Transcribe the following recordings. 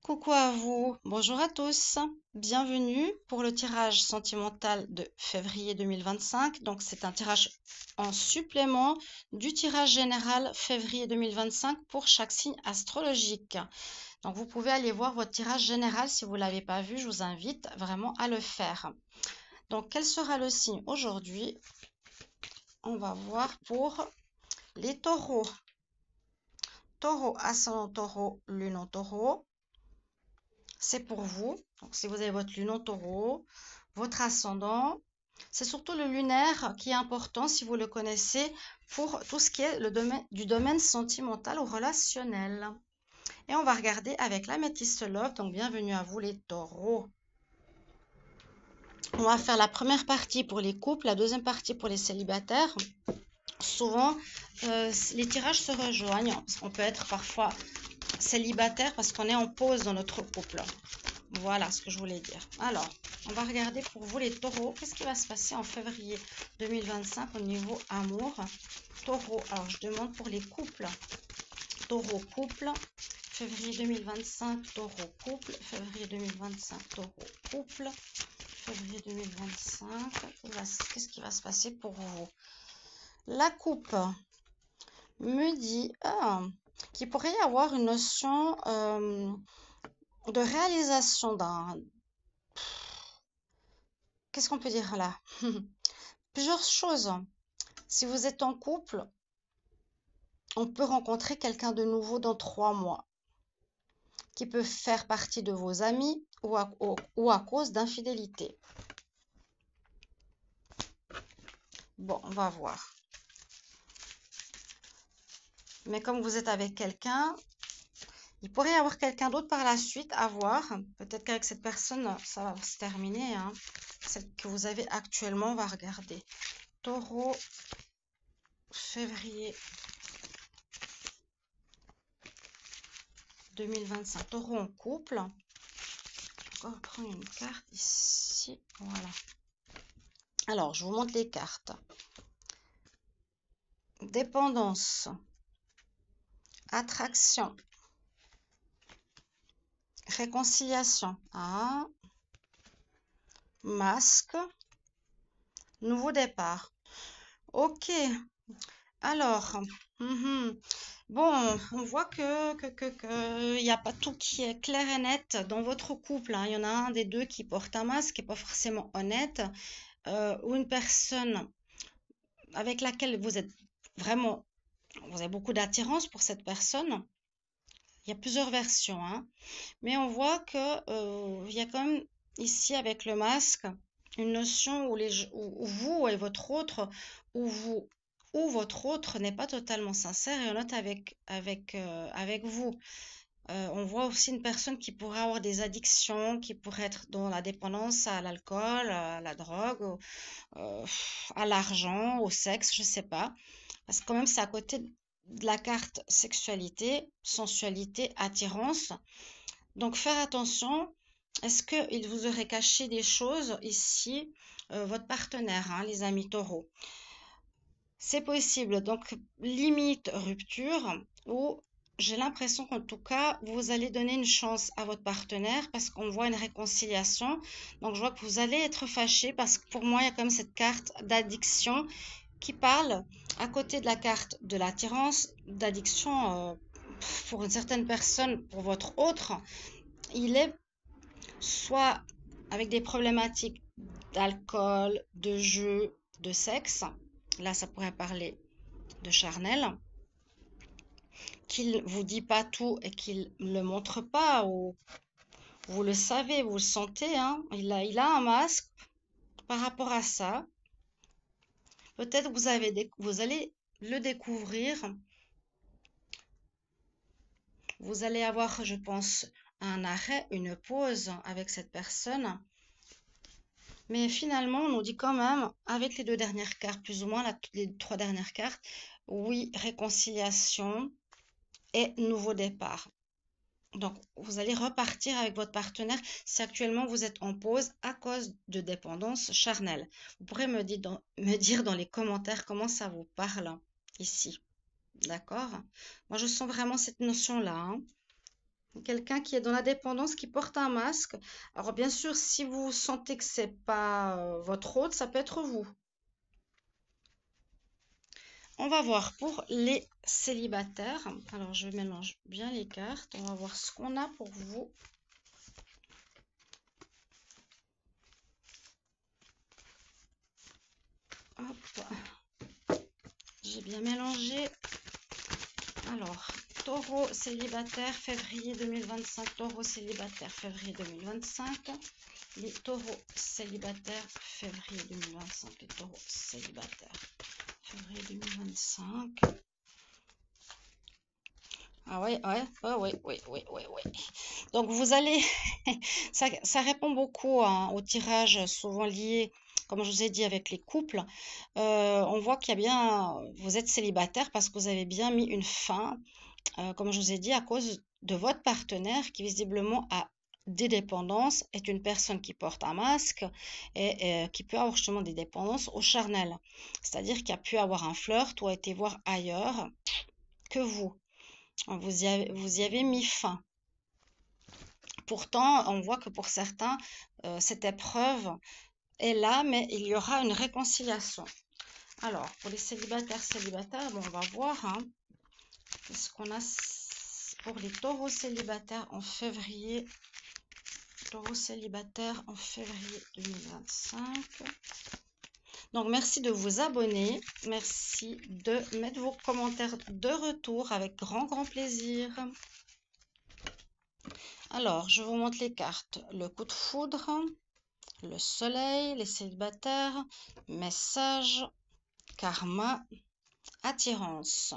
Coucou à vous, bonjour à tous, bienvenue pour le tirage sentimental de février 2025. Donc c'est un tirage en supplément du tirage général février 2025 pour chaque signe astrologique. Donc vous pouvez aller voir votre tirage général si vous ne l'avez pas vu, je vous invite vraiment à le faire. Donc quel sera le signe aujourd'hui? On va voir pour les taureaux. Taureau, ascendant taureau, lune en taureau. C'est pour vous. Donc, si vous avez votre lune en taureau, votre ascendant, c'est surtout le lunaire qui est important si vous le connaissez pour tout ce qui est du domaine sentimental ou relationnel. Et on va regarder avec l'améthyste love. Donc, bienvenue à vous les taureaux. On va faire la première partie pour les couples, la deuxième partie pour les célibataires. Souvent, les tirages se rejoignent parce qu'on peut être parfois célibataire parce qu'on est en pause dans notre couple. Voilà ce que je voulais dire. Alors, on va regarder pour vous les taureaux. Qu'est-ce qui va se passer en février 2025 au niveau amour? Taureau, alors je demande pour les couples. Taureau couple, février 2025, taureau couple, février 2025, taureau couple, février 2025. Qu'est-ce qui va se passer pour vous? La coupe me dit qu'il pourrait y avoir une notion de réalisation d'un... Qu'est-ce qu'on peut dire là? Plusieurs choses. Si vous êtes en couple, on peut rencontrer quelqu'un de nouveau dans 3 mois qui peut faire partie de vos amis ou à cause d'infidélité. Bon, on va voir. Mais comme vous êtes avec quelqu'un, il pourrait y avoir quelqu'un d'autre par la suite à voir. Peut-être qu'avec cette personne, ça va se terminer. Celle que vous avez actuellement, on va regarder. Taureau, février 2025. Taureau en couple. Je vais encore prendre une carte ici. Voilà. Alors, je vous montre les cartes. Dépendance. Attraction. Réconciliation. Ah. Masque. Nouveau départ. Ok. Alors, bon, on voit que n'y a pas tout qui est clair et net dans votre couple. Il y en a un des deux qui porte un masque, qui n'est pas forcément honnête, ou une personne avec laquelle vous êtes vraiment, vous avez beaucoup d'attirance pour cette personne. Il y a plusieurs versions, mais on voit que il y a quand même ici avec le masque une notion où vous et votre autre, ou votre autre n'est pas totalement sincère et honnête avec vous. On voit aussi une personne qui pourrait avoir des addictions, qui pourrait être dans la dépendance à l'alcool, à la drogue, à l'argent, au sexe, je sais pas. Parce que quand même, c'est à côté de la carte sexualité, sensualité, attirance. Donc, faire attention. Est-ce qu'il vous aurait caché des choses ici, votre partenaire, les amis taureaux? C'est possible. Donc, limite rupture ou j'ai l'impression qu'en tout cas, vous allez donner une chance à votre partenaire parce qu'on voit une réconciliation. Donc, je vois que vous allez être fâché parce que pour moi, il y a quand même cette carte d'addiction qui parle à côté de la carte de l'attirance, d'addiction pour une certaine personne, pour votre autre. Il est soit avec des problématiques d'alcool, de jeu, de sexe. Là, ça pourrait parler de charnel, qu'il vous dit pas tout et qu'il ne le montre pas, ou vous le savez, vous le sentez, il a un masque par rapport à ça. Peut-être vous allez le découvrir. Vous allez avoir, je pense, un arrêt, une pause avec cette personne. Mais finalement, on nous dit quand même, avec les 2 dernières cartes, plus ou moins les 3 dernières cartes, oui, réconciliation et nouveau départ. Donc, vous allez repartir avec votre partenaire si actuellement vous êtes en pause à cause de dépendance charnelle. Vous pourrez me dire dans les commentaires comment ça vous parle ici. D'accord? Moi, je sens vraiment cette notion-là. Quelqu'un qui est dans la dépendance, qui porte un masque. Alors bien sûr, si vous sentez que c'est pas votre hôte, ça peut être vous. On va voir pour les célibataires. Alors je mélange bien les cartes. On va voir ce qu'on a pour vous. Hop, j'ai bien mélangé. Alors, taureau célibataire, février 2025. Taureau célibataire, février 2025. Les taureaux célibataires, février 2025. Les taureaux célibataires, février 2025. Ah ouais, ouais, ouais, ouais, ouais, ouais, ouais, ouais. Donc vous allez, ça répond beaucoup hein, au tirage souvent lié, comme je vous ai dit, avec les couples. On voit qu'il y a bien, vous êtes célibataire parce que vous avez bien mis une fin, comme je vous ai dit, à cause de votre partenaire qui visiblement a des dépendances, est une personne qui porte un masque et qui peut avoir justement des dépendances au charnel. C'est-à-dire qu'il a pu avoir un flirt ou a été voir ailleurs que vous. Vous y avez mis fin. Pourtant, on voit que pour certains, cette épreuve est là, mais il y aura une réconciliation. Alors, pour les célibataires, bon, on va voir hein, qu'est-ce qu'on a pour les taureaux célibataires en février. Taureaux célibataires en février 2025. Donc, merci de vous abonner. Merci de mettre vos commentaires de retour avec grand, grand plaisir. Alors, je vous montre les cartes. Le coup de foudre, le soleil, les célibataires, message, karma, attirance.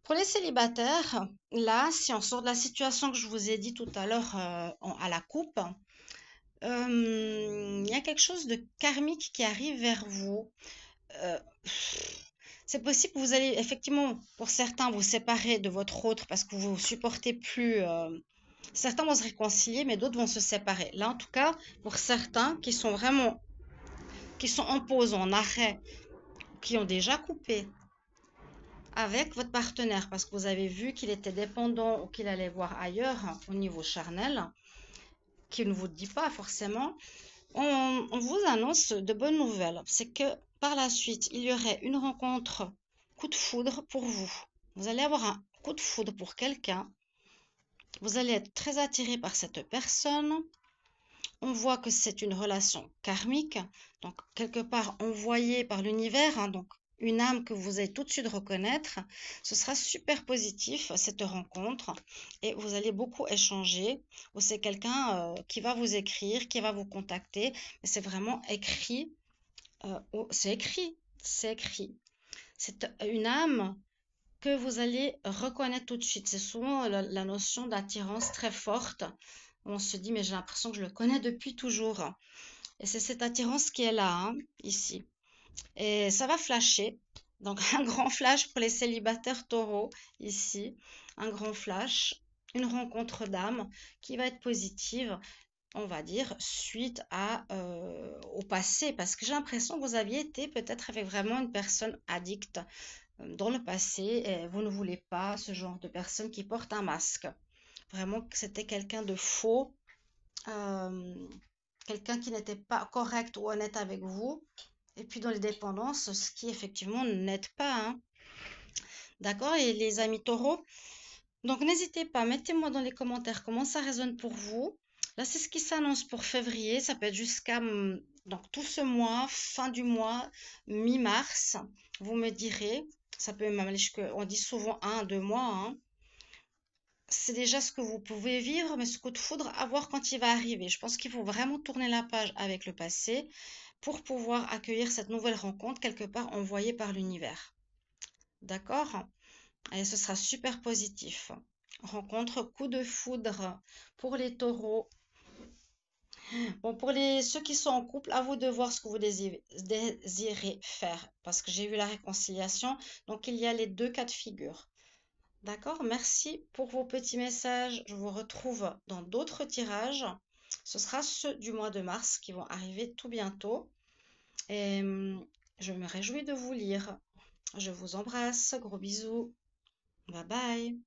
Pour les célibataires, là, si on sort de la situation que je vous ai dit tout à l'heure à la coupe, il y a quelque chose de karmique qui arrive vers vous. Euh, c'est possible que vous allez effectivement, pour certains, vous séparer de votre autre parce que vous ne supportez plus. Certains vont se réconcilier, mais d'autres vont se séparer. Là, en tout cas, pour certains qui sont vraiment, qui sont en pause, en arrêt, qui ont déjà coupé avec votre partenaire parce que vous avez vu qu'il était dépendant ou qu'il allait voir ailleurs au niveau charnel, qu'il ne vous dit pas forcément, on vous annonce de bonnes nouvelles. C'est que par la suite, il y aurait une rencontre coup de foudre pour vous. Vous allez avoir un coup de foudre pour quelqu'un. Vous allez être très attiré par cette personne. On voit que c'est une relation karmique, donc quelque part envoyée par l'univers, hein, donc une âme que vous allez tout de suite reconnaître. Ce sera super positif cette rencontre et vous allez beaucoup échanger. Ou c'est quelqu'un qui va vous écrire, qui va vous contacter, mais c'est vraiment écrit. C'est écrit, c'est écrit. C'est une âme que vous allez reconnaître tout de suite. C'est souvent la notion d'attirance très forte. On se dit, mais j'ai l'impression que je le connais depuis toujours. Et c'est cette attirance qui est là, hein, ici. Et ça va flasher. Donc, un grand flash pour les célibataires taureaux, ici. Un grand flash. Une rencontre d'âme qui va être positive, on va dire, suite au passé. Parce que j'ai l'impression que vous aviez été peut-être avec vraiment une personne addicte dans le passé et vous ne voulez pas ce genre de personne qui porte un masque. Vraiment que c'était quelqu'un de faux, euh, quelqu'un qui n'était pas correct ou honnête avec vous. Et puis dans les dépendances, ce qui effectivement n'aide pas. Hein. D'accord, et les amis taureaux? Donc n'hésitez pas, mettez-moi dans les commentaires comment ça résonne pour vous. Là, c'est ce qui s'annonce pour février. Ça peut être jusqu'à donc tout ce mois, fin du mois, mi-mars. Vous me direz. Ça peut même aller jusqu'à, on dit souvent 1 à 2 mois. Hein. C'est déjà ce que vous pouvez vivre, mais ce coup de foudre, à voir quand il va arriver. Je pense qu'il faut vraiment tourner la page avec le passé pour pouvoir accueillir cette nouvelle rencontre quelque part envoyée par l'univers. D'accord? Et ce sera super positif. Rencontre coup de foudre pour les taureaux. Bon, pour ceux qui sont en couple, à vous de voir ce que vous désirez faire. Parce que j'ai vu la réconciliation. Donc, il y a les deux cas de figure. D'accord? Merci pour vos petits messages. Je vous retrouve dans d'autres tirages. Ce sera ceux du mois de mars qui vont arriver tout bientôt. Et je me réjouis de vous lire. Je vous embrasse. Gros bisous. Bye bye.